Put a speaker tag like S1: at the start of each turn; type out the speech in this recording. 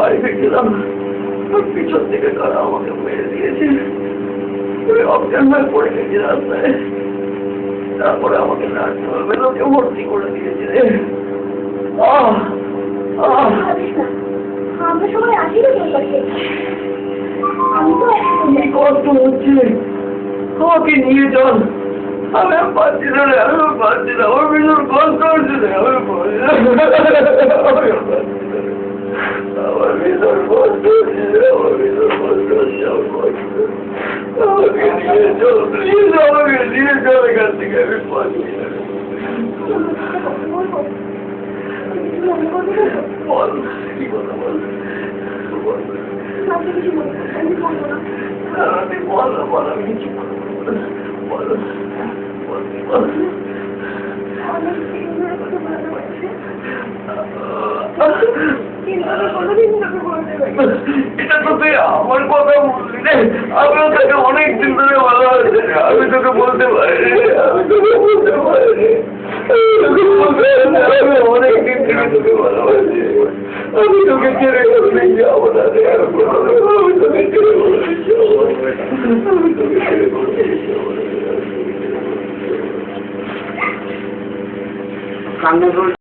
S1: বাড়ি ফিরছিলাম, পিছন থেকে কারা আমাকে মেরে দিয়েছে। অজ্ঞান হয়ে পড়ে গেছি রাস্তায়। তারপরে আমাকে নার্সিংহোমে ভর্তি করে দিয়েছে রে।
S2: আমরা সবাই আসি না তোর কাছে। আমি তো
S1: কি কষ্ট হচ্ছে, আমাকে নিয়ে চল। আমি পাচ্ছি না রে, আমি পাচ্ছি না, আমার ভীষণ কষ্ট হচ্ছে রে, আমি পাচ্ছি না, আমার ভীষণ কষ্ট হচ্ছে রে, আমার ভীষণ কষ্ট হচ্ছে, আমাকে নিয়ে চল প্লিজ, আমাকে নিয়ে চল এখান থেকে, আমি পাচ্ছি না। বল কি কথা বল, আমি বল বল, আমি কিছু বল বল। এটা তো তুই আমার কথা বললি রে, আমিও তোকে অনেকদিন ধরে ভালোবাসি, আমি তোকে বলতে পারি, আমি তোকে বলতে পারি, আমি অনেকদিন থেকে তোকে ভালোবাসি, আমি তোকে ছেড়ে কোথায় যাবো না রে, আমি তোকে ছেড়ে কোথায় যাবো, আমি তোকে ছেড়ে কোথায় যাবো।
S3: কান্না